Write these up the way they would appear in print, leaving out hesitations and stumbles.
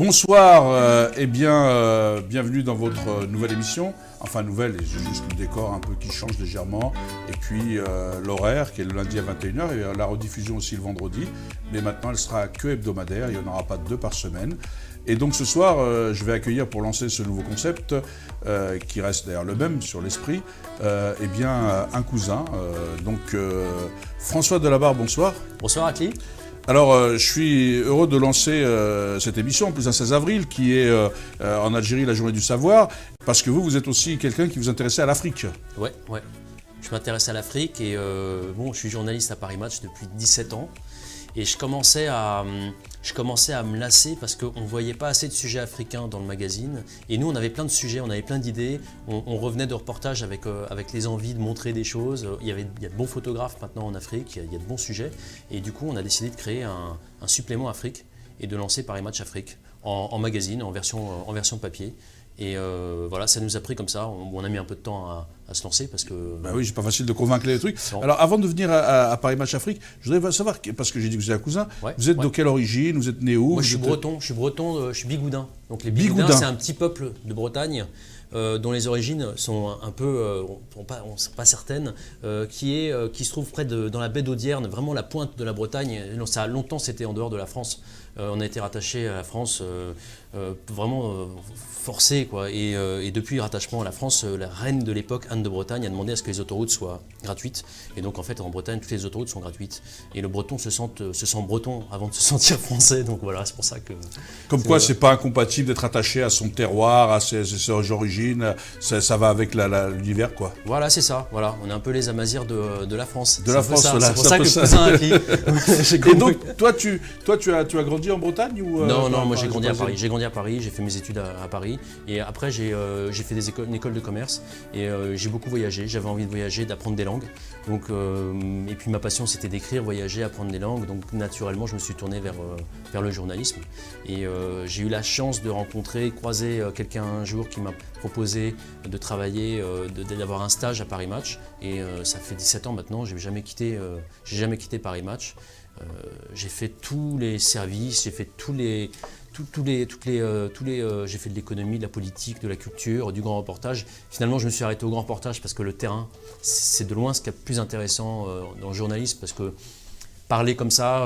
Bonsoir, bienvenue dans votre nouvelle émission. Enfin nouvelle, c'est juste le décor un peu qui change légèrement. Et puis l'horaire qui est le lundi à 21h et la rediffusion aussi le vendredi. Mais maintenant elle sera que hebdomadaire, il n'y en aura pas 2 par semaine. Et donc ce soir, je vais accueillir pour lancer ce nouveau concept, qui reste d'ailleurs le même sur l'esprit, un cousin. François Delabarre, bonsoir. Bonsoir Akli. Alors, je suis heureux de lancer cette émission, en plus un 16 avril, qui est en Algérie la journée du savoir, parce que vous êtes aussi quelqu'un qui vous intéressait à l'Afrique. Ouais. Je m'intéresse à l'Afrique et je suis journaliste à Paris Match depuis 17 ans. Et je commençais à me lasser parce qu'on ne voyait pas assez de sujets africains dans le magazine. Et nous, on avait plein de sujets, on avait plein d'idées. On revenait de reportages avec les envies de montrer des choses. Il y a de bons photographes maintenant en Afrique, il y a de bons sujets. Et du coup, on a décidé de créer un supplément Afrique et de lancer Paris Match Afrique en magazine, en version papier. Et voilà, ça nous a pris comme ça. On a mis un peu de temps à se lancer parce que... Bah oui, c'est pas facile de convaincre les trucs. Non. Alors, avant de venir à Paris Match Afrique, je voudrais savoir, parce que j'ai dit que vous êtes un cousin, vous êtes de quelle origine? Vous êtes né où? Moi, je suis breton, je suis bigoudin. Donc les bigoudins, c'est un petit peuple de Bretagne dont les origines sont un peu, sont pas certaines, qui se trouve près dans la baie d'Audierne, vraiment la pointe de la Bretagne. Ça a longtemps, c'était en dehors de la France. On a été rattaché à la France, vraiment forcé, quoi. Et depuis le rattachement à la France, la reine de l'époque, Anne de Bretagne, a demandé à ce que les autoroutes soient gratuites. Et donc en fait, en Bretagne, toutes les autoroutes sont gratuites. Et le breton se sent breton avant de se sentir français. Donc voilà, c'est pour ça que... Comme quoi, c'est pas incompatible d'être attaché à son terroir, à ses origines. Ça va avec l'univers, quoi. Voilà, c'est ça. Voilà, on est un peu les Amazirs de la France. De la France, c'est pour ça que le cousin a qui... Et donc, toi, tu as grandi en Bretagne ou Non, moi j'ai grandi à Paris. J'ai grandi à Paris, j'ai fait mes études à Paris. Et après, j'ai fait une école de commerce. Et j'ai beaucoup voyagé. J'avais envie de voyager, d'apprendre des langues. Donc, et puis ma passion, c'était d'écrire, voyager, apprendre des langues. Donc naturellement, je me suis tourné vers le journalisme. Et j'ai eu la chance de croiser quelqu'un un jour qui m'a proposé de travailler, d'avoir un stage à Paris Match. Et ça fait 17 ans maintenant, j'ai jamais quitté Paris Match. J'ai fait tous les services, j'ai fait j'ai fait de l'économie, de la politique, de la culture, du grand reportage. Finalement, je me suis arrêté au grand reportage parce que le terrain, c'est de loin ce qui est le plus intéressant dans le journalisme, parce que parler comme ça,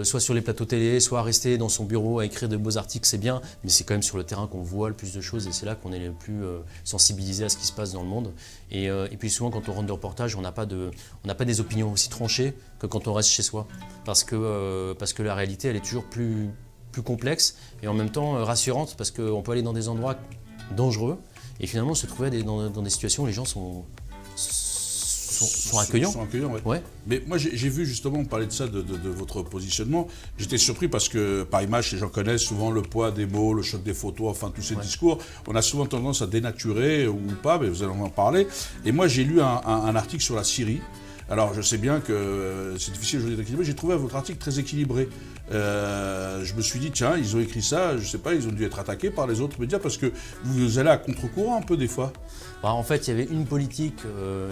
soit sur les plateaux télé, soit rester dans son bureau à écrire de beaux articles, c'est bien, mais c'est quand même sur le terrain qu'on voit le plus de choses et c'est là qu'on est le plus sensibilisé à ce qui se passe dans le monde. Et puis souvent, quand on rentre de reportage, on n'a pas des opinions aussi tranchées que quand on reste chez soi, parce que la réalité, elle est toujours plus complexe et en même temps rassurante, parce qu'on peut aller dans des endroits dangereux et finalement se trouver dans des situations où les gens sont accueillants. Sont accueillants, ouais. Ouais. Mais moi, j'ai vu justement, on parlait de ça, de votre positionnement. J'étais surpris parce que Paris Match, les gens connaissent souvent le poids des mots, le choc des photos, enfin tous ces discours. On a souvent tendance à dénaturer ou pas, mais vous allez en parler. Et moi, j'ai lu un article sur la Syrie. Alors, je sais bien que c'est difficile aujourd'hui d'équilibrer. J'ai trouvé votre article très équilibré. Je me suis dit, tiens, ils ont écrit ça, je sais pas, ils ont dû être attaqués par les autres médias parce que vous allez à contre-courant un peu des fois. En fait, il y avait une politique,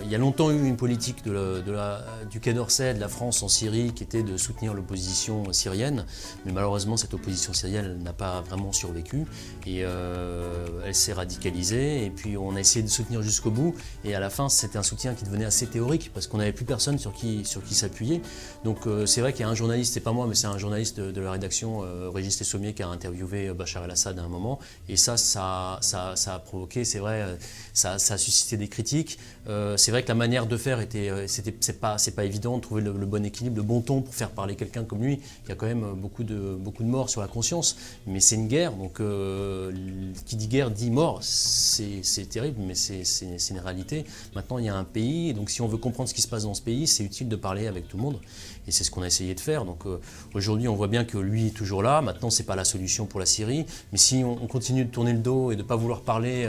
il y a longtemps eu une politique du Quai d'Orsay, de la France en Syrie, qui était de soutenir l'opposition syrienne. Mais malheureusement, cette opposition syrienne n'a pas vraiment survécu et elle s'est radicalisée. Et puis, on a essayé de soutenir jusqu'au bout. Et à la fin, c'était un soutien qui devenait assez théorique parce qu'on n'avait plus personne sur qui s'appuyer. Donc, c'est vrai qu'il y a un journaliste, c'est pas moi, mais c'est un journaliste de la rédaction, Régis Lessommier, qui a interviewé Bachar el-Assad à un moment. Et ça a provoqué, c'est vrai, ça a suscité des critiques. C'est vrai que la manière de faire c'est pas évident de trouver le bon équilibre, le bon ton pour faire parler quelqu'un comme lui. Il y a quand même beaucoup de morts sur la conscience, mais c'est une guerre. Donc, qui dit guerre dit mort. C'est terrible, mais c'est une réalité. Maintenant, il y a un pays, et donc si on veut comprendre ce qui se passe dans ce pays, c'est utile de parler avec tout le monde. Et c'est ce qu'on a essayé de faire. Donc aujourd'hui, on voit bien que lui est toujours là. Maintenant, ce n'est pas la solution pour la Syrie. Mais si on continue de tourner le dos et de ne pas vouloir parler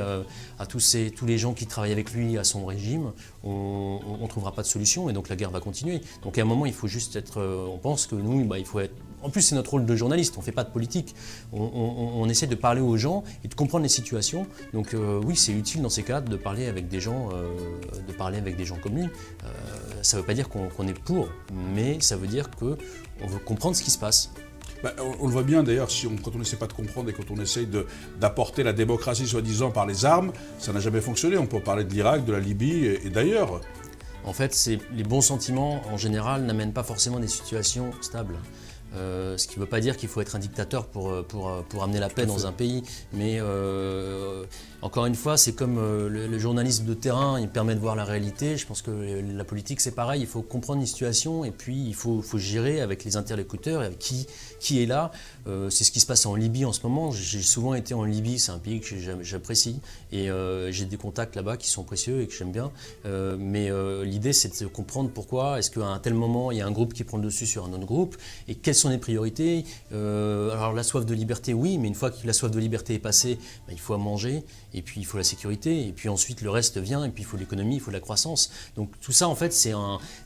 à tous les gens qui travaillent avec lui, à son régime, on ne trouvera pas de solution. Et donc la guerre va continuer. Donc à un moment, il faut juste être... on pense que nous, il faut être... En plus, c'est notre rôle de journaliste, on ne fait pas de politique. On essaie de parler aux gens et de comprendre les situations. Donc oui, c'est utile dans ces cas de parler avec des gens, comme lui. Ça ne veut pas dire qu'on est pour, mais ça veut dire qu'on veut comprendre ce qui se passe. On le voit bien d'ailleurs, quand on n'essaie pas de comprendre et quand on essaye d'apporter la démocratie soi-disant par les armes, ça n'a jamais fonctionné. On peut parler de l'Irak, de la Libye et d'ailleurs. En fait, les bons sentiments, en général, n'amènent pas forcément des situations stables. Ce qui ne veut pas dire qu'il faut être un dictateur pour amener la paix dans un pays. Mais encore une fois, c'est comme le journalisme de terrain, il permet de voir la réalité. Je pense que la politique, c'est pareil. Il faut comprendre une situation et puis il faut gérer avec les interlocuteurs, avec qui est là. C'est ce qui se passe en Libye en ce moment. J'ai souvent été en Libye, c'est un pays que j'apprécie. Et j'ai des contacts là-bas qui sont précieux et que j'aime bien. Mais l'idée, c'est de comprendre pourquoi est-ce qu'à un tel moment, il y a un groupe qui prend le dessus sur un autre groupe et quelles sont les priorités. Alors la soif de liberté, oui, mais une fois que la soif de liberté est passée, il faut à manger, et puis il faut la sécurité, et puis ensuite le reste vient, et puis il faut l'économie, il faut la croissance. Donc tout ça, en fait, il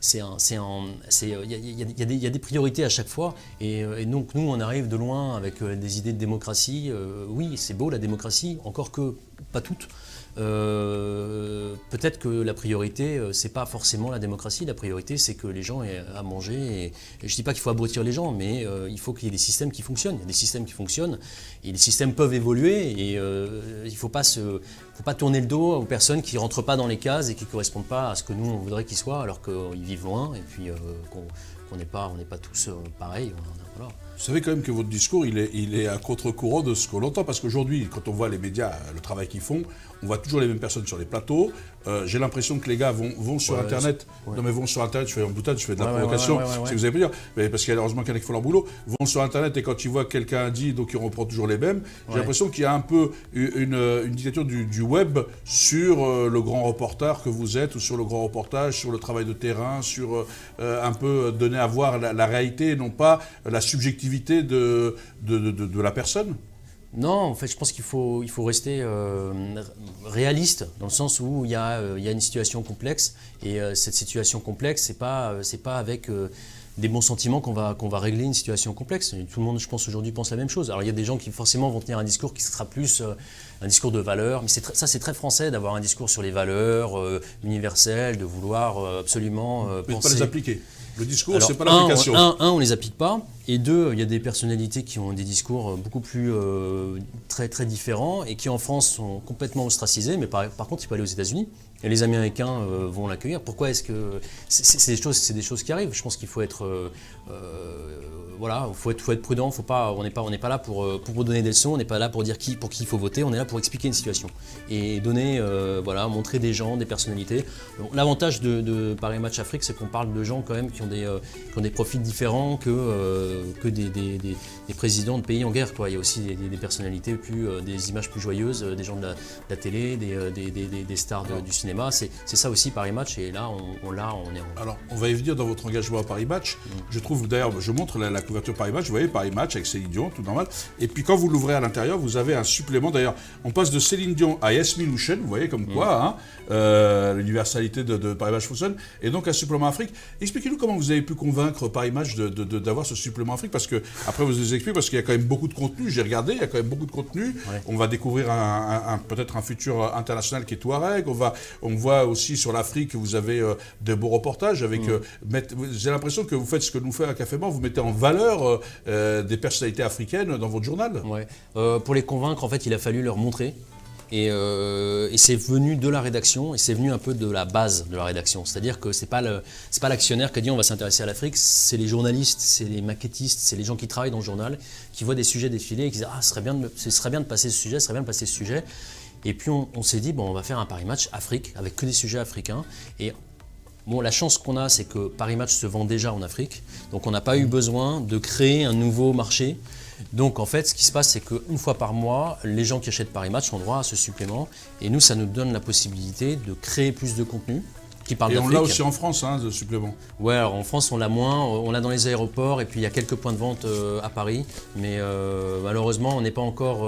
y a des priorités à chaque fois, et donc nous, on arrive de loin avec des idées de démocratie. Oui, c'est beau la démocratie, encore que pas toutes. Peut-être que la priorité, c'est pas forcément la démocratie. La priorité, c'est que les gens aient à manger. Et je dis pas qu'il faut abrutir les gens, mais il faut qu'il y ait des systèmes qui fonctionnent. Il y a des systèmes qui fonctionnent et les systèmes peuvent évoluer. Et il faut pas tourner le dos aux personnes qui rentrent pas dans les cases et qui correspondent pas à ce que nous on voudrait qu'ils soient, alors qu'ils vivent loin et puis qu'on n'est pas tous pareils. Voilà. Vous savez quand même que votre discours, il est à contre-courant de ce qu'on entend, parce qu'aujourd'hui, quand on voit les médias, le travail qu'ils font, on voit toujours les mêmes personnes sur les plateaux. J'ai l'impression que les gars vont sur Internet. Ouais. Non mais vont sur Internet, je fais en boutade, je fais de la provocation, c'est ce que vous allez me dire. Mais parce qu'il y a heureusement qu'il y en a qui font leur boulot. Vont sur Internet et quand ils voient quelqu'un dit, donc ils reprennent toujours les mêmes. J'ai l'impression qu'il y a un peu une dictature du web sur le grand reporter que vous êtes, ou sur le grand reportage, sur le travail de terrain, sur un peu donner à voir la réalité et non pas la subjectivité de la personne. Non, en fait, je pense qu'il faut rester réaliste, dans le sens où il y a une situation complexe, et cette situation complexe, c'est pas avec des bons sentiments qu'on va régler une situation complexe. Tout le monde, je pense, aujourd'hui pense la même chose. Alors il y a des gens qui forcément vont tenir un discours qui sera plus un discours de valeurs, mais ça c'est très français d'avoir un discours sur les valeurs universelles, de vouloir absolument mais penser... pas les appliquer. Le discours, c'est pas l'application. On les applique pas. Et deux, il y a des personnalités qui ont des discours beaucoup plus très, très différents et qui en France sont complètement ostracisés, mais par contre, il peut aller aux États-Unis. Et les Américains vont l'accueillir. Pourquoi est-ce que... C'est des choses qui arrivent. Je pense qu'il faut être... faut être prudent. On n'est pas là pour vous donner des leçons. On n'est pas là pour dire pour qui il faut voter. On est là pour expliquer une situation et donner, montrer des gens, des personnalités. L'avantage de Paris Match Afrique, c'est qu'on parle de gens quand même qui ont des profils différents que des présidents de pays en guerre, quoi. Il y a aussi des personnalités des images plus joyeuses, des gens de la télé, des stars du cinéma. C'est ça aussi Paris Match, et là on est en... Alors on va y venir dans votre engagement à Paris Match. Je trouve d'ailleurs, je montre la couverture Paris Match, vous voyez Paris Match avec Céline Dion, tout normal. Et puis quand vous l'ouvrez à l'intérieur, vous avez un supplément. D'ailleurs, on passe de Céline Dion à Yasmine Ouchen, vous voyez comme quoi l'universalité de Paris Match fonctionne. Et donc un supplément Afrique. Expliquez-nous comment vous avez pu convaincre Paris Match d'avoir ce supplément Afrique, parce que après vous nous expliquez, parce qu'il y a quand même beaucoup de contenu. J'ai regardé, il y a quand même beaucoup de contenu. Ouais. On va découvrir peut-être un futur international qui est Touareg. On voit aussi sur l'Afrique, vous avez de beaux reportages avec. J'ai l'impression que vous faites ce que nous fait à Café Blanc, vous mettez en valeur des personnalités africaines dans votre journal. Ouais. Pour les convaincre, en fait, il a fallu leur montrer. Et c'est venu de la rédaction, et c'est venu un peu de la base de la rédaction. C'est-à-dire que c'est pas l'actionnaire qui a dit on va s'intéresser à l'Afrique, c'est les journalistes, c'est les maquettistes, c'est les gens qui travaillent dans le journal, qui voient des sujets défiler et qui disent ce serait bien de passer ce sujet, ce serait bien de passer ce sujet. Et puis on s'est dit, on va faire un Paris Match Afrique avec que des sujets africains. Et bon, la chance qu'on a, c'est que Paris Match se vend déjà en Afrique. Donc on n'a pas eu besoin de créer un nouveau marché. Donc en fait, ce qui se passe, c'est qu'une fois par mois, les gens qui achètent Paris Match ont droit à ce supplément. Et nous, ça nous donne la possibilité de créer plus de contenu. Et on l'a aussi en France, ce supplément. Ouais, alors en France, on l'a moins. On l'a dans les aéroports et puis il y a quelques points de vente à Paris. Mais malheureusement, on n'est pas encore...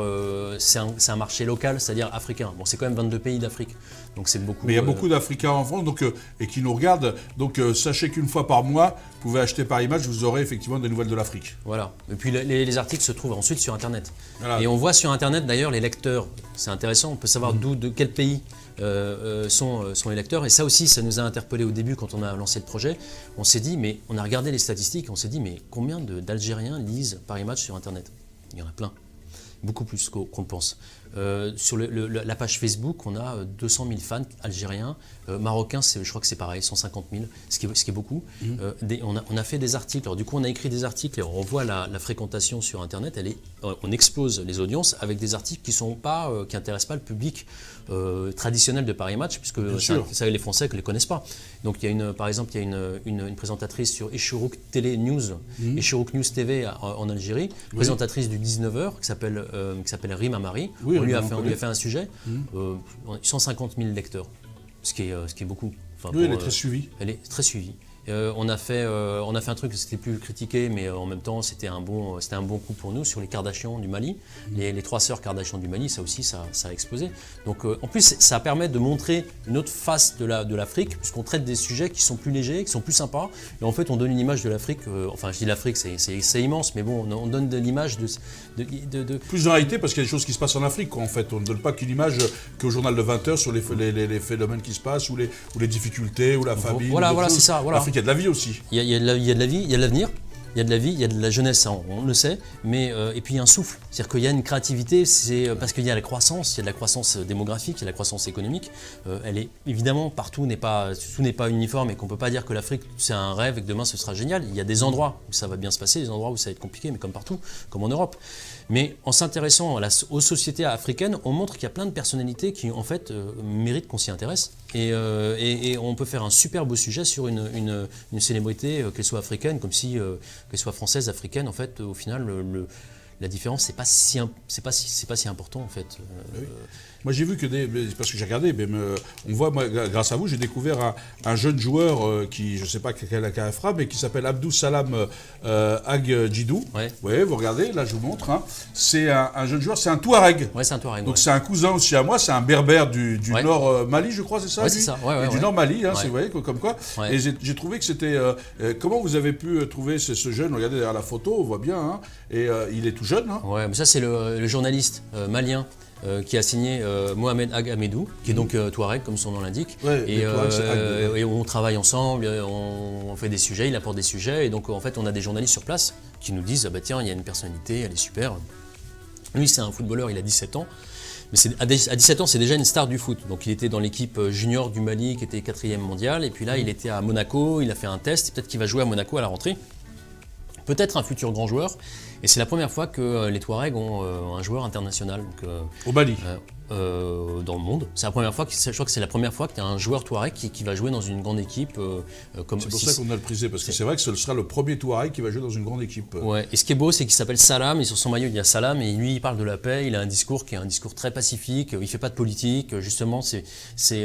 c'est un marché local, c'est-à-dire africain. Bon, c'est quand même 22 pays d'Afrique. Donc c'est beaucoup... Mais il y a beaucoup d'Africains en France et qui nous regardent. Donc sachez qu'une fois par mois, vous pouvez acheter Paris Match, vous aurez effectivement des nouvelles de l'Afrique. Voilà. Et puis les articles se trouvent ensuite sur Internet. Voilà. Et on voit sur Internet d'ailleurs les lecteurs. C'est intéressant, on peut savoir de quel pays sont les lecteurs. Et ça aussi, ça nous a interpellés au début quand on a lancé le projet. On s'est dit, mais on a regardé les statistiques, on s'est dit, mais combien d'Algériens lisent Paris Match sur Internet? Il y en a plein. Beaucoup plus qu'on le pense. Sur la page Facebook, on a 200 000 fans algériens. Marocains, je crois que c'est pareil, 150 000, ce qui est beaucoup. On a fait des articles. Alors, du coup, on a écrit des articles et on voit la fréquentation sur Internet. On explose les audiences avec des articles qui n'intéressent pas le public traditionnel de Paris Match, puisque les Français ne les connaissent pas. Donc, par exemple, il y a une présentatrice sur Echourok Télé News, Echourok News TV en Algérie, présentatrice du 19h qui s'appelle Rima Marie. Oui, on lui a fait un sujet, 150 000 lecteurs, ce qui est beaucoup. Enfin, oui, elle est très suivie. Elle est très suivie. On a fait un truc, c'était plus critiqué, mais en même temps, c'était un bon coup pour nous sur les Kardashians du Mali. Les 3 sœurs Kardashian du Mali, ça aussi, ça a explosé. Donc, en plus, ça permet de montrer une autre face de l'Afrique, puisqu'on traite des sujets qui sont plus légers, qui sont plus sympas. Et en fait, on donne une image de l'Afrique. Enfin, je dis l'Afrique, c'est immense, mais bon, on donne de l'image de plus de réalité, parce qu'il y a des choses qui se passent en Afrique, quoi, en fait. On ne donne pas qu'une image qu'au journal de 20h sur les phénomènes qui se passent, ou les difficultés, ou la famine. Voilà, c'est ça. Voilà. Il y a de la vie aussi. Il y a de la vie, il y a de l'avenir, il y a de la vie, il y a de la jeunesse, ça, on le sait, mais et puis il y a un souffle, c'est-à-dire qu'il y a une créativité, c'est parce qu'il y a la croissance, il y a de la croissance démographique, il y a de la croissance économique. Elle est évidemment tout n'est pas uniforme et qu'on peut pas dire que l'Afrique c'est un rêve et que demain ce sera génial. Il y a des endroits où ça va bien se passer, des endroits où ça va être compliqué, mais comme partout, comme en Europe. Mais en s'intéressant aux sociétés africaines, on montre qu'il y a plein de personnalités qui, en fait, méritent qu'on s'y intéresse. Et on peut faire un super beau sujet sur une célébrité, qu'elle soit africaine, comme si qu'elle soit française, africaine. En fait, au final, la différence, c'est pas si important, en fait. Oui. Moi, j'ai vu que parce que j'ai regardé, on voit, moi, grâce à vous, j'ai découvert un jeune joueur qui, je ne sais pas quel fera, mais qui s'appelle Abdou Salam Ag-Djidou. Ouais. Oui, vous regardez, là, je vous montre. Hein. C'est un jeune joueur, c'est un Touareg. Ouais, c'est un Touareg. Donc, c'est un cousin aussi à moi, c'est un berbère du nord Mali, je crois, c'est ça? Oui, c'est ça. Ouais, du nord Mali, hein, vous voyez, comme quoi. Ouais. Et j'ai trouvé que c'était... comment vous avez pu trouver ce jeune? Regardez derrière la photo, on voit bien. Hein, et il est tout jeune. Hein. Ouais, mais ça, c'est le journaliste malien. Qui a signé Mohamed Ag Ahmedou, qui est donc Touareg, comme son nom l'indique. Ouais, et on travaille ensemble, on fait des sujets, il apporte des sujets. Et donc, en fait, on a des journalistes sur place qui nous disent « Ah bah tiens, il y a une personnalité, elle est super ». Lui, c'est un footballeur, il a 17 ans. Mais à 17 ans, c'est déjà une star du foot. Donc, il était dans l'équipe junior du Mali, qui était 4e mondial. Et puis là, il était à Monaco, il a fait un test. Peut-être qu'il va jouer à Monaco à la rentrée. Peut-être un futur grand joueur. Et c'est la première fois que les Touaregs ont un joueur international. Donc, au Mali dans le monde. C'est la première fois, je crois que c'est la première fois que tu as un joueur Touareg qui va jouer dans une grande équipe. C'est pour ça qu'on a le prisé, parce que c'est vrai que ce sera le premier Touareg qui va jouer dans une grande équipe. Ouais. Et ce qui est beau, c'est qu'il s'appelle Salam, et sur son maillot il y a Salam, et lui il parle de la paix, il a un discours qui est un discours très pacifique, il fait pas de politique, justement c'est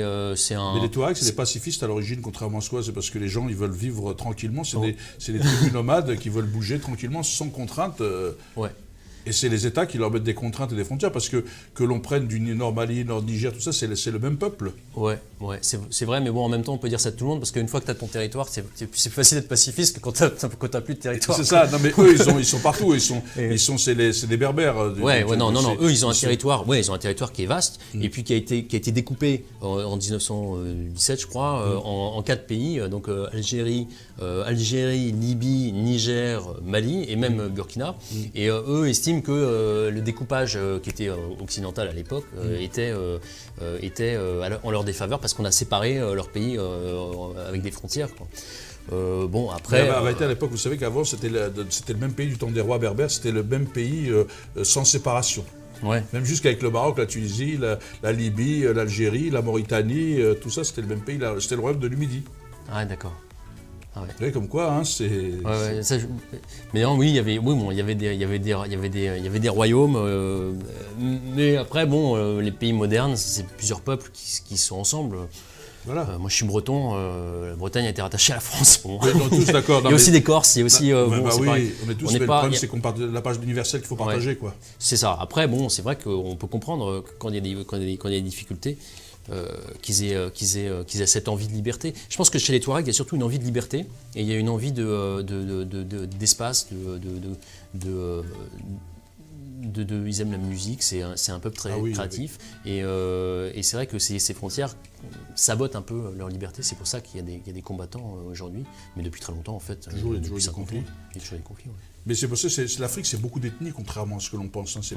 un... Mais les Touaregs, c'est des pacifistes à l'origine, contrairement à soi, c'est parce que les gens ils veulent vivre tranquillement, c'est des tribus nomades qui veulent bouger tranquillement, sans contrainte. Ouais. Et c'est les États qui leur mettent des contraintes et des frontières, parce que l'on prenne du Nord Mali, Nord Niger, tout ça, c'est le même peuple. Ouais, c'est vrai, mais bon, en même temps, on peut dire ça de tout le monde, parce qu'une fois que tu as ton territoire, c'est plus facile d'être pacifiste que quand tu n'as plus de territoire. C'est ça, non mais eux, ils sont partout, c'est des Berbères. Eux, ils ont un territoire, ils ont un territoire qui est vaste, et puis qui a été découpé en 1917, je crois, en 4 pays, donc Algérie, Libye, Niger, Mali, et même Burkina, et eux estiment que le découpage qui était occidental à l'époque était en leur défaveur parce qu'on a séparé leur pays avec des frontières, quoi. Bon, après... à l'époque, vous savez qu'avant, c'était le même pays du temps des rois berbères, c'était le même pays sans séparation. Ouais. Même jusqu'avec le Maroc, la Tunisie, la Libye, l'Algérie, la Mauritanie, tout ça, c'était le même pays, c'était le royaume de Numidie. Ah, d'accord. Ah ouais. Vous voyez comme quoi, hein, c'est. Ouais, mais non, oui, il y avait des royaumes, mais après, bon, les pays modernes, c'est plusieurs peuples qui sont ensemble. Voilà. Moi, je suis breton. La Bretagne a été rattachée à la France. Bon. Oui, on est tous d'accord. Il y a aussi des Corses. Il y a aussi. Oui, on est tous. Mais le problème, c'est qu'on part de la page universelle qu'il faut partager, quoi. C'est ça. Après, bon, c'est vrai qu'on peut comprendre quand il y a des difficultés. Qu'ils aient cette envie de liberté. Je pense que chez les Touaregs, il y a surtout une envie de liberté et il y a une envie d'espace, ils aiment la musique, c'est un peuple très créatif. Oui. Et c'est vrai que ces frontières sabotent un peu leur liberté. C'est pour ça qu'il y a des combattants aujourd'hui, mais depuis très longtemps en fait. Il y a toujours des conflits. Il y a toujours des conflits, ouais. Mais c'est pour ça que l'Afrique, c'est beaucoup d'ethnies, contrairement à ce que l'on pense. C'est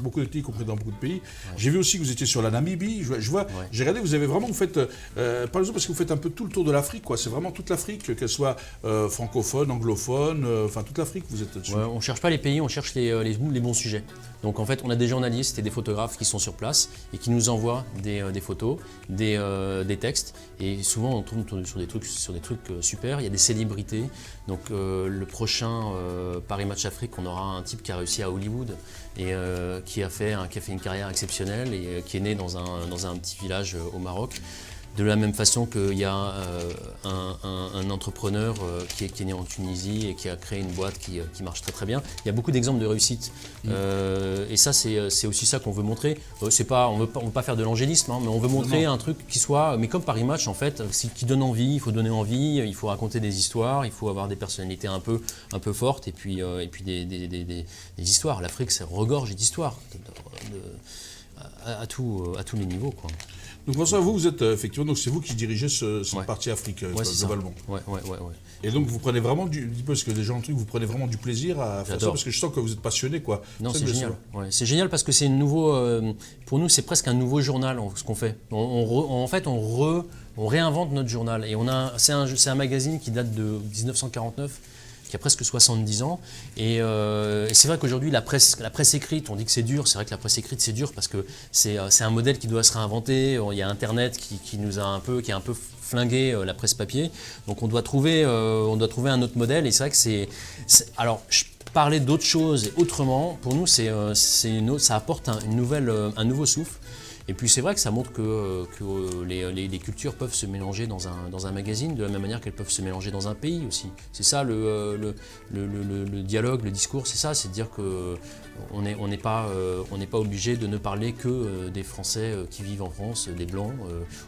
beaucoup d'ethnies, y compris dans beaucoup de pays. Ouais. J'ai vu aussi que vous étiez sur la Namibie. Je vois, j'ai regardé, vous faites, par exemple, parce que vous faites un peu tout le tour de l'Afrique, quoi. C'est vraiment toute l'Afrique, qu'elle soit francophone, anglophone, enfin toute l'Afrique, vous êtes dessus. Ouais, on ne cherche pas les pays, on cherche les bons sujets. Donc en fait, on a des journalistes et des photographes qui sont sur place et qui nous envoient des photos, des textes. Et souvent, on tombe sur des trucs super. Il y a des célébrités. Donc le prochain Paris Match Afrique, on aura un type qui a réussi à Hollywood et qui a fait une carrière exceptionnelle et qui est né dans un petit village au Maroc. De la même façon qu'il y a un entrepreneur qui est né en Tunisie et qui a créé une boîte qui marche très très bien. Il y a beaucoup d'exemples de réussite. Et ça, c'est aussi ça qu'on veut montrer. On veut pas faire de l'angélisme, hein, mais on veut montrer un truc qui soit, mais comme Paris Match en fait, qui donne envie. Il faut donner envie, il faut raconter des histoires, il faut avoir des personnalités un peu fortes et puis des histoires. L'Afrique, ça regorge d'histoires à tous les niveaux, quoi. Donc François, vous êtes effectivement, donc c'est vous qui dirigez cette partie Afrique globalement. Ouais. Et donc vous prenez vraiment parce que les gens vous prenez vraiment du plaisir à faire ça, parce que je sens que vous êtes passionné, quoi. Non, c'est génial. Ouais, c'est génial parce que c'est pour nous c'est presque un nouveau journal ce qu'on fait. En fait on réinvente notre journal et c'est un magazine qui date de 1949. Qui a presque 70 ans. Et c'est vrai qu'aujourd'hui, la presse écrite, on dit que c'est dur. C'est vrai que la presse écrite, c'est dur parce que c'est un modèle qui doit se réinventer. Il y a Internet qui a un peu flingué la presse papier. Donc on doit trouver un autre modèle. Et c'est vrai que alors, parler d'autre chose et autrement, pour nous, ça apporte un nouveau souffle. Et puis c'est vrai que ça montre que les cultures peuvent se mélanger dans un magazine de la même manière qu'elles peuvent se mélanger dans un pays aussi. C'est ça le dialogue, le discours, c'est ça, c'est de dire qu'on n'est pas obligé de ne parler que des Français qui vivent en France, des Blancs.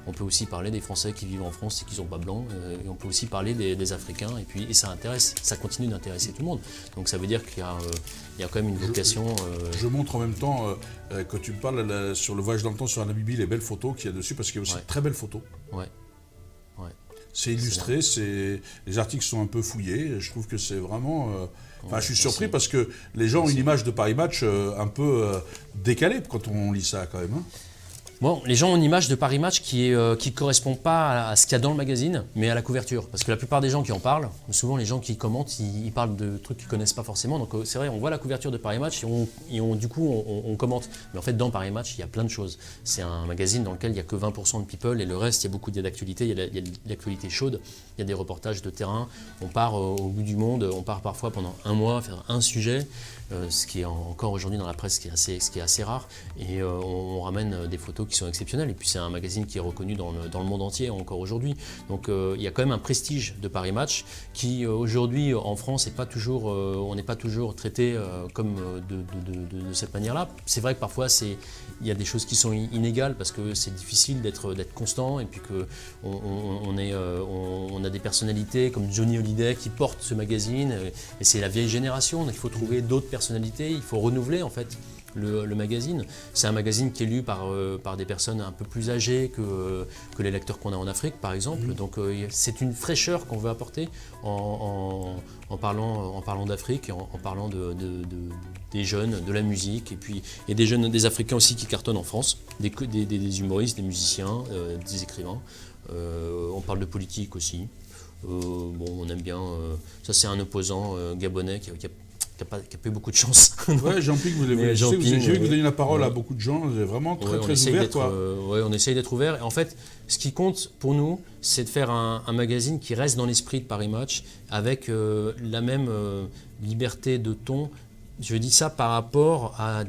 On peut aussi parler des Français qui vivent en France et qui ne sont pas Blancs. Et on peut aussi parler des Africains. Et ça continue d'intéresser tout le monde. Donc ça veut dire qu'il y a quand même une vocation. Je montre en même temps, quand tu me parles sur le voyage dans le temps sur la Namibie, les belles photos qu'il y a dessus, parce qu'il y a aussi de très belles photos. Ouais. C'est illustré, les articles sont un peu fouillés. Je trouve que c'est vraiment. Je suis surpris parce que les gens ont une image de Paris Match un peu décalée quand on lit ça quand même. Hein. Bon, les gens ont une image de Paris Match qui ne correspond pas à ce qu'il y a dans le magazine, mais à la couverture. Parce que la plupart des gens qui en parlent, souvent les gens qui commentent, ils parlent de trucs qu'ils ne connaissent pas forcément. Donc c'est vrai, on voit la couverture de Paris Match et du coup on commente. Mais en fait, dans Paris Match, il y a plein de choses. C'est un magazine dans lequel il n'y a que 20% de people et le reste, il y a beaucoup d'actualités. Il y a de l'actualité chaude, il y a des reportages de terrain. On part au bout du monde, on part parfois pendant un mois faire un sujet. Ce qui est encore aujourd'hui dans la presse, ce qui est assez rare. Et on ramène des photos qui sont exceptionnelles. Et puis c'est un magazine qui est reconnu dans le monde entier encore aujourd'hui. Donc il y a quand même un prestige de Paris Match qui aujourd'hui en France on n'est pas toujours traité comme de cette manière-là. C'est vrai que parfois il y a des choses qui sont inégales parce que c'est difficile d'être constant et puis on a des personnalités comme Johnny Hallyday qui portent ce magazine et c'est la vieille génération. Donc il faut trouver d'autres personnalités, il faut renouveler en fait le magazine. C'est un magazine qui est lu par des personnes un peu plus âgées que les lecteurs qu'on a en Afrique par exemple. Donc c'est une fraîcheur qu'on veut apporter en parlant d'Afrique, en parlant des jeunes, de la musique et des Africains aussi qui cartonnent en France, des humoristes, des musiciens, des écrivains. On parle de politique aussi. On aime bien. Ça c'est un opposant gabonais qui n'a pas eu beaucoup de chance. Ouais, Jean-Ping, vous l'avez vu. J'ai vu que vous donniez la parole à beaucoup de gens, vraiment très ouvert. On essaye d'être ouvert. Et en fait, ce qui compte pour nous, c'est de faire un magazine qui reste dans l'esprit de Paris Match, avec la même liberté de ton. Je dis ça par rapport à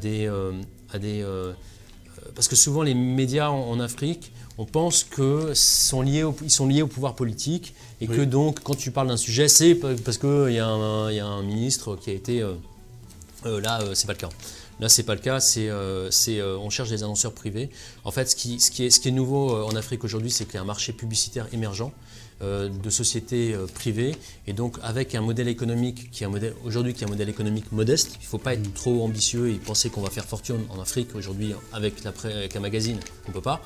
parce que souvent les médias en Afrique, on pense qu'ils sont liés au pouvoir politique et que donc quand tu parles d'un sujet, c'est parce qu'il y a un ministre qui a été là, c'est pas le cas. Là, c'est pas le cas. On cherche des annonceurs privés. En fait, ce qui est nouveau en Afrique aujourd'hui, c'est qu'il y a un marché publicitaire émergent de sociétés privées, et donc avec un modèle économique qui est un modèle économique modeste. Il ne faut pas être trop ambitieux et penser qu'on va faire fortune en Afrique aujourd'hui avec un magazine. On ne peut pas.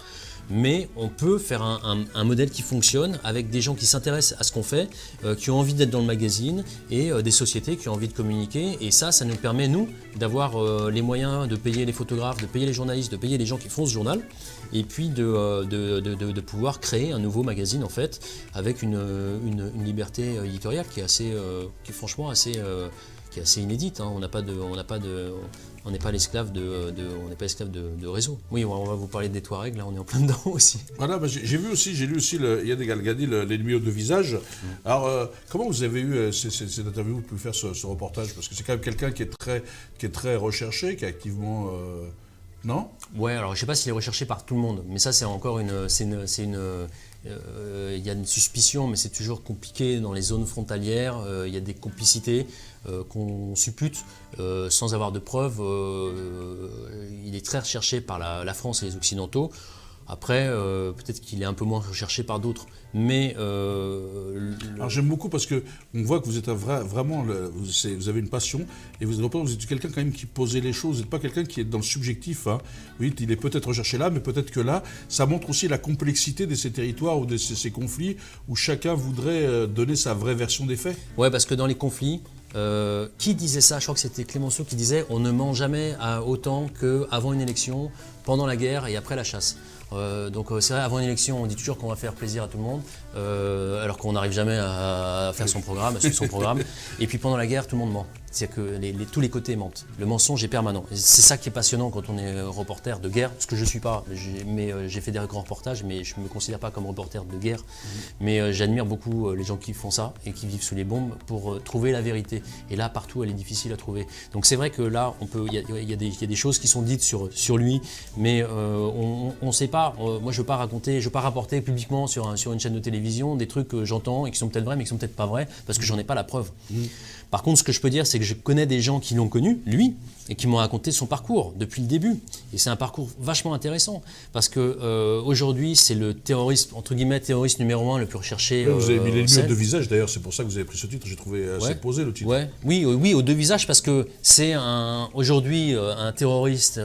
Mais on peut faire un modèle qui fonctionne avec des gens qui s'intéressent à ce qu'on fait, qui ont envie d'être dans le magazine, et des sociétés qui ont envie de communiquer. Et ça nous permet, nous, d'avoir les moyens de payer les photographes, de payer les journalistes, de payer les gens qui font ce journal, et puis de pouvoir créer un nouveau magazine, en fait, avec une liberté éditoriale qui est franchement assez inédite. Hein. On n'est pas l'esclave de réseau. Oui, on va vous parler des Touaregs, là on est en plein dedans aussi. Voilà, j'ai lu aussi Yann Galgani, l'ennemi aux deux visages. Alors, comment vous avez eu cette interview, vous pouvez faire ce reportage? Parce que c'est quand même quelqu'un qui est très recherché, qui est activement... Non? Ouais, alors je ne sais pas s'il est recherché par tout le monde, mais ça c'est encore il y a une suspicion, mais c'est toujours compliqué dans les zones frontalières. Il y a des complicités qu'on suppute sans avoir de preuves. Il est très recherché par la France et les Occidentaux. Après, peut-être qu'il est un peu moins recherché par d'autres. Mais alors j'aime beaucoup parce qu'on voit que vous êtes vraiment, vous avez une passion, et vous êtes quelqu'un quand même qui posait les choses. Vous n'êtes pas quelqu'un qui est dans le subjectif. Hein. Oui, il est peut-être recherché là, mais peut-être que là, ça montre aussi la complexité de ces territoires ou de ces conflits où chacun voudrait donner sa vraie version des faits. Ouais, parce que dans les conflits, qui disait ça? Je crois que c'était Clémenceau qui disait: on ne ment jamais autant qu'avant une élection, pendant la guerre et après la chasse. Donc c'est vrai, avant une élection, on dit toujours qu'on va faire plaisir à tout le monde, alors qu'on n'arrive jamais à faire son programme, à suivre son programme. Et puis pendant la guerre, tout le monde ment. C'est-à-dire que tous les côtés mentent. Le mensonge est permanent. Et c'est ça qui est passionnant quand on est reporter de guerre, ce que je ne suis pas. J'ai fait des grands reportages, mais je ne me considère pas comme reporter de guerre. Mais j'admire beaucoup les gens qui font ça et qui vivent sous les bombes pour trouver la vérité. Et là, partout, elle est difficile à trouver. Donc c'est vrai que là, il y a des choses qui sont dites sur lui, mais on ne sait pas. Moi, je ne veux pas rapporter publiquement sur une chaîne de télévision des trucs que j'entends et qui sont peut-être vrais, mais qui sont peut-être pas vrais, parce que j'en ai pas la preuve. Par contre, ce que je peux dire, c'est que je connais des gens qui l'ont connu, lui, et qui m'ont raconté son parcours depuis le début. Et c'est un parcours vachement intéressant, parce que aujourd'hui, c'est le terroriste, entre guillemets, terroriste numéro 1 le plus recherché. Vous avez mis l'ennemi aux deux visages, d'ailleurs, c'est pour ça que vous avez pris ce titre. J'ai trouvé assez posé le titre. Ouais. Oui, aux deux visages, parce que c'est aujourd'hui un terroriste.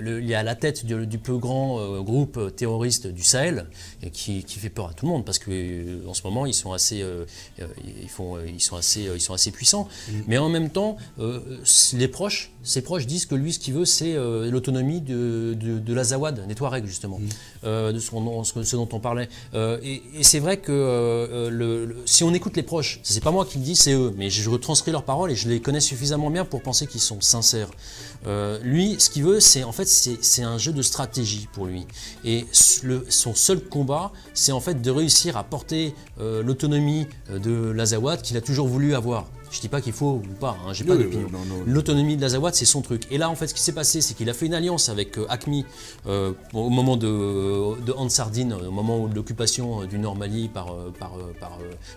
Il est à la tête du plus grand groupe terroriste du Sahel, et qui fait peur à tout le monde, parce que en ce moment, ils sont assez puissants. Mais en même temps, ses proches disent que lui, ce qu'il veut, c'est l'autonomie de l'Azawad, des Touaregs, justement, de ce dont on parlait. Et c'est vrai que si on écoute les proches, c'est pas moi qui le dis, c'est eux, mais je retranscris leurs paroles et je les connais suffisamment bien pour penser qu'ils sont sincères. Lui, ce qu'il veut, c'est un jeu de stratégie pour lui. Et son seul combat, c'est en fait de réussir à porter l'autonomie de l'Azawad qu'il a toujours voulu avoir. Je ne dis pas qu'il faut ou pas, hein, j'ai pas d'opinion. L'autonomie de l'Azawad, c'est son truc. Et là, en fait, ce qui s'est passé, c'est qu'il a fait une alliance avec AQMI au moment de Ansar Dine, au moment de l'occupation du Nord Mali par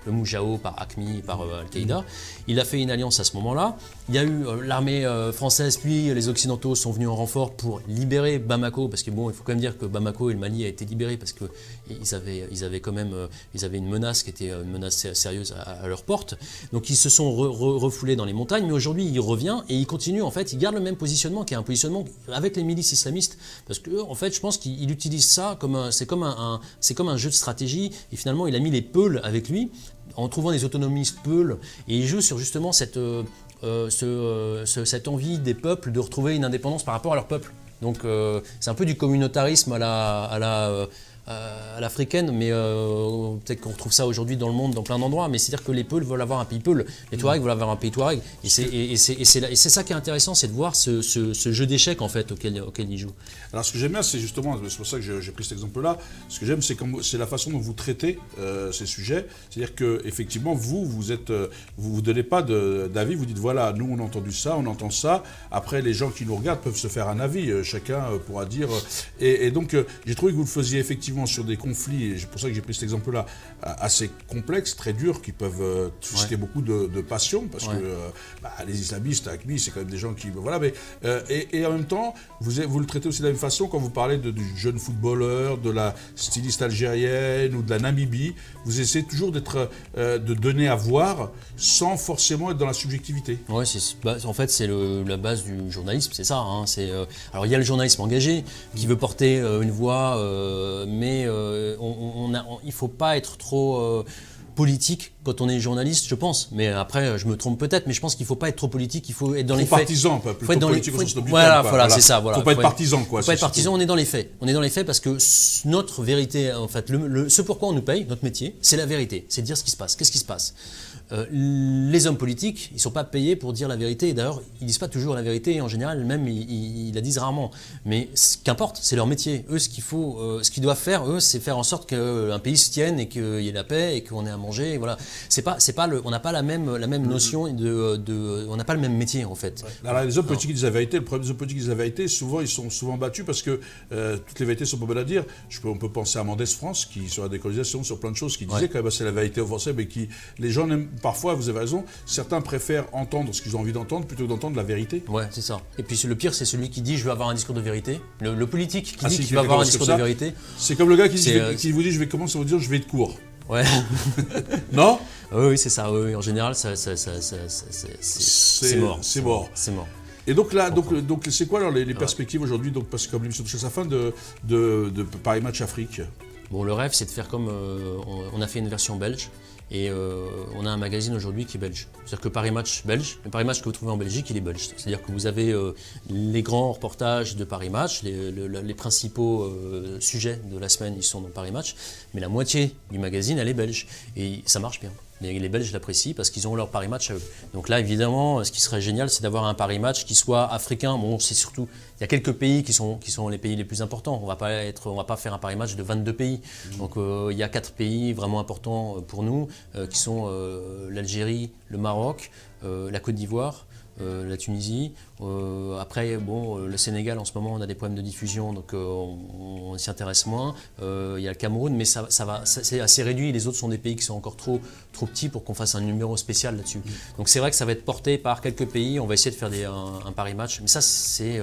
le Moujao, par AQMI, par Al-Qaïda. Il a fait une alliance à ce moment-là. Il y a eu l'armée française, puis les Occidentaux sont venus en renfort pour libérer Bamako, parce que bon, il faut quand même dire que Bamako et le Mali a été libéré parce qu'ils avaient quand même une menace qui était une menace sérieuse à leur porte. Donc ils se sont refoulé dans les montagnes, mais aujourd'hui il revient et il continue, en fait, il garde le même positionnement, qui est un positionnement avec les milices islamistes, parce que en fait je pense qu'il utilise ça c'est comme un jeu de stratégie, et finalement il a mis les Peuls avec lui, en trouvant des autonomistes Peuls, et il joue sur justement cette envie des peuples de retrouver une indépendance par rapport à leur peuple. Donc c'est un peu du communautarisme à l'africaine, mais peut-être qu'on retrouve ça aujourd'hui dans le monde, dans plein d'endroits, mais c'est-à-dire que les Peuls veulent avoir un pays Peul, les Touaregs veulent avoir un pays Touareg, et c'est ça qui est intéressant, c'est de voir ce jeu d'échecs, en fait, auquel ils jouent. Alors ce que j'aime bien, c'est justement, c'est pour ça que j'ai pris cet exemple-là, ce que j'aime, c'est la façon dont vous traitez ces sujets, c'est-à-dire qu'effectivement, vous donnez pas d'avis, vous dites voilà, nous on a entendu ça, on entend ça, après les gens qui nous regardent peuvent se faire un avis, chacun pourra dire, et donc j'ai trouvé que vous le faisiez effectivement souvent sur des conflits, et c'est pour ça que j'ai pris cet exemple-là, assez complexes, très durs, qui peuvent susciter beaucoup de passion, parce que les islamistes, AQMI, c'est quand même des gens qui... Voilà, mais, et en même temps, vous le traitez aussi de la même façon quand vous parlez du jeune footballeur, de la styliste algérienne ou de la Namibie. Vous essayez toujours de donner à voir sans forcément être dans la subjectivité. Oui, en fait, c'est la base du journalisme, c'est ça. Hein, alors, il y a le journalisme engagé qui veut porter une voix, mais il ne faut pas être trop politique quand on est journaliste, je pense. Mais après, je me trompe peut-être, mais je pense qu'il ne faut pas être trop politique, il faut être dans les faits. Partisan, pas plutôt politique au sens noble du terme. Voilà, c'est ça. Il ne faut pas être partisan, quoi. Il ne faut pas être partisan, on est dans les faits. On est dans les faits parce que notre vérité, en fait, ce pourquoi on nous paye, notre métier, c'est la vérité, c'est de dire ce qui se passe. Qu'est-ce qui se passe ? Les hommes politiques, ils ne sont pas payés pour dire la vérité. D'ailleurs, ils ne disent pas toujours la vérité. En général, même, ils la disent rarement. Mais qu'importe, c'est leur métier. Eux, ce qu'ils doivent faire, c'est faire en sorte qu'un pays se tienne et qu'il y ait la paix et qu'on ait à manger. Et voilà. On n'a pas la même notion on n'a pas le même métier, en fait. Ouais. Alors, les hommes politiques qui disent la vérité, le problème des hommes politiques qui disent la vérité, souvent, ils sont souvent battus parce que toutes les vérités sont pas bonnes à dire. On peut penser à Mendès France, qui, sur la décolonisation, sur plein de choses, qui disait quand même c'est la vérité aux Français, mais les gens n'aiment. Parfois, vous avez raison, certains préfèrent entendre ce qu'ils ont envie d'entendre plutôt que d'entendre la vérité. Ouais, c'est ça. Et puis le pire, c'est celui qui dit je veux avoir un discours de vérité. Le politique qui dit qu'il va avoir un discours de vérité. C'est comme le gars qui vous dit je vais commencer à vous dire je vais être court. Ouais. Non ? Oui, c'est ça. Oui. En général, c'est mort. C'est mort. C'est mort. Et donc là, donc c'est quoi alors les perspectives aujourd'hui, parce que comme l'émission touche à sa fin, de Paris Match Afrique ? Bon, le rêve, c'est de faire comme on a fait une version belge. Et on a un magazine aujourd'hui qui est belge. C'est-à-dire que Paris Match belge, le Paris Match que vous trouvez en Belgique, il est belge. C'est-à-dire que vous avez les grands reportages de Paris Match, les principaux sujets de la semaine, ils sont dans Paris Match, mais la moitié du magazine, elle est belge. Et ça marche bien. Les Belges l'apprécient parce qu'ils ont leur Paris Match à eux. Donc là, évidemment, ce qui serait génial, c'est d'avoir un Paris Match qui soit africain. Bon, c'est surtout, il y a quelques pays qui sont les pays les plus importants. On va pas faire un Paris Match de 22 pays. Donc il y a 4 pays vraiment importants pour nous, qui sont l'Algérie, le Maroc, la Côte d'Ivoire, la Tunisie. Après, le Sénégal, en ce moment, on a des problèmes de diffusion, donc on s'y intéresse moins. Il y a le Cameroun, mais c'est assez réduit. Les autres sont des pays qui sont encore trop petits pour qu'on fasse un numéro spécial là-dessus. Donc c'est vrai que ça va être porté par quelques pays. On va essayer de faire un Paris Match. Mais ça, c'est...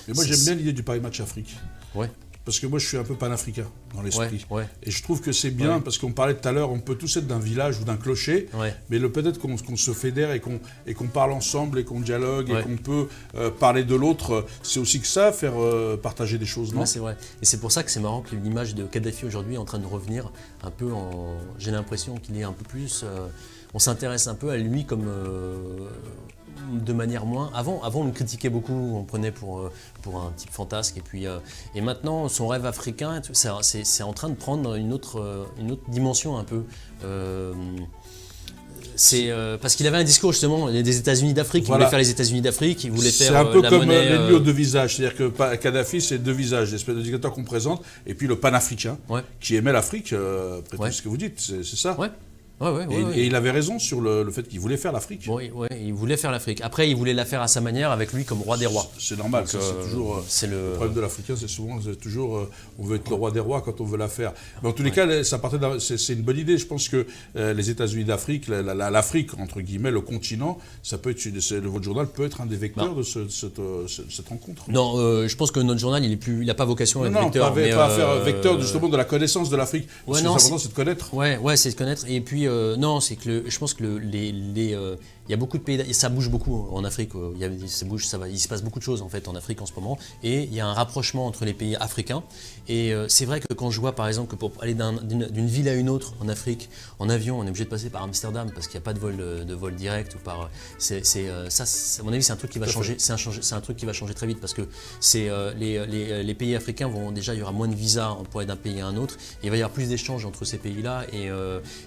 mais moi, j'aime bien l'idée du Paris Match Afrique. Ouais. Parce que moi, je suis un peu panafricain dans l'esprit. Ouais. Et je trouve que c'est bien, parce qu'on parlait tout à l'heure, on peut tous être d'un village ou d'un clocher, mais peut-être qu'on se fédère et qu'on parle ensemble et qu'on dialogue et qu'on peut parler de l'autre. C'est aussi que ça, faire partager des choses, non ? Ouais, c'est vrai. Et c'est pour ça que c'est marrant que l'image de Kadhafi aujourd'hui est en train de revenir un peu j'ai l'impression qu'il est un peu plus... on s'intéresse un peu à lui comme... de manière moins... Avant, on le critiquait beaucoup, on le prenait pour un type fantasque. Et maintenant, son rêve africain, c'est en train de prendre une autre dimension un peu. Parce qu'il avait un discours justement des États-Unis d'Afrique. Il voulait faire les États-Unis d'Afrique, il voulait faire la monnaie... C'est un peu comme l'ennemi aux deux visages. C'est-à-dire que Kadhafi, c'est deux visages, l'espèce de dictateur qu'on présente, et puis le panafricain, qui aimait l'Afrique, après tout ce que vous dites, c'est ça ? Et il avait raison sur le fait qu'il voulait faire l'Afrique. Oui, il voulait faire l'Afrique. Après, il voulait la faire à sa manière, avec lui comme roi des rois. C'est normal. Donc, c'est toujours le problème de l'Africain, c'est toujours on veut être le roi des rois quand on veut la faire. Mais en tous les cas, c'est une bonne idée. Je pense que les États-Unis d'Afrique, l'Afrique entre guillemets, le continent, ça peut être votre journal peut être un des vecteurs de cette rencontre. Non, je pense que notre journal, il n'a pas vocation à être vecteur. Pas à faire vecteur justement de la connaissance de l'Afrique. Parce que l'important, c'est de connaître. Ouais, c'est de connaître. Et puis non, c'est que je pense que il y a beaucoup de pays, ça bouge beaucoup en Afrique, il se passe beaucoup de choses en fait en Afrique en ce moment, et il y a un rapprochement entre les pays africains. Et c'est vrai que quand je vois par exemple que pour aller d'une ville à une autre en Afrique, en avion, on est obligé de passer par Amsterdam parce qu'il n'y a pas de vol direct, ou par, ça, à mon avis, c'est un truc qui va changer, c'est un truc qui va changer très vite, parce que les pays africains il y aura moins de visas pour aller d'un pays à un autre, et il va y avoir plus d'échanges entre ces pays-là,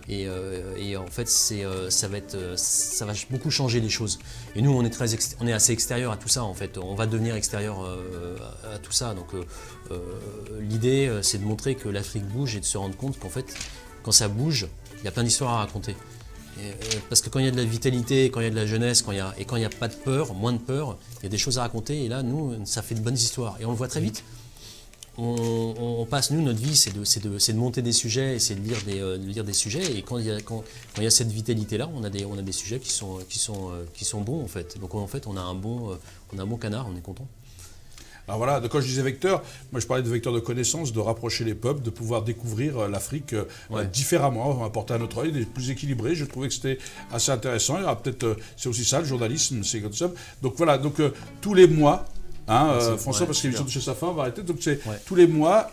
et en fait ça va beaucoup changer les choses. Et nous, on est assez extérieur à tout ça en fait. On va devenir extérieur à tout ça. Donc l'idée, c'est de montrer que l'Afrique bouge et de se rendre compte qu'en fait, quand ça bouge, il y a plein d'histoires à raconter. Parce que quand il y a de la vitalité, quand il y a de la jeunesse, quand il n'y a pas de peur, moins de peur, il y a des choses à raconter. Et là, nous, ça fait de bonnes histoires. Et on le voit très vite. on passe, nous, notre vie, c'est de monter des sujets et c'est de lire des sujets. Et quand il y a cette vitalité-là, on a des sujets qui sont bons, en fait. Donc, en fait, on a un bon canard, on est content. Alors voilà, quand je disais vecteur, moi je parlais de vecteur de connaissance, de rapprocher les peuples, de pouvoir découvrir l'Afrique différemment, on va apporter un autre œil, plus équilibré. Je trouvais que c'était assez intéressant. Il y aura peut-être, c'est aussi ça, le journalisme, c'est comme ça. Donc voilà, tous les mois. François, parce que l'émission de chez sa fin va arrêter. Donc c'est tous les mois,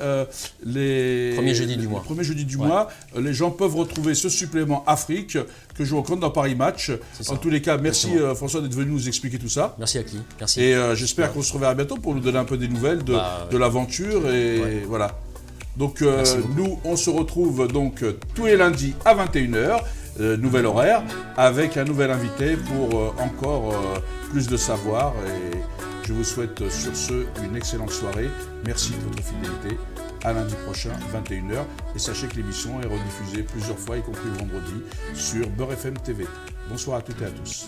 les premiers jeudis du mois. Le premier jeudi du mois, les gens peuvent retrouver ce supplément Afrique que je rencontre dans Paris Match. En tous les cas, merci François d'être venu nous expliquer tout ça. Merci Akli. Merci. Et j'espère qu'on se reverra bientôt pour nous donner un peu des nouvelles de l'aventure. Et voilà. Donc nous, on se retrouve donc tous les lundis à 21h. Nouvel horaire, avec un nouvel invité pour encore plus de savoir. Et je vous souhaite sur ce une excellente soirée. Merci de votre fidélité. À lundi prochain, 21h. Et sachez que l'émission est rediffusée plusieurs fois, y compris le vendredi, sur Beurre FM TV. Bonsoir à toutes et à tous.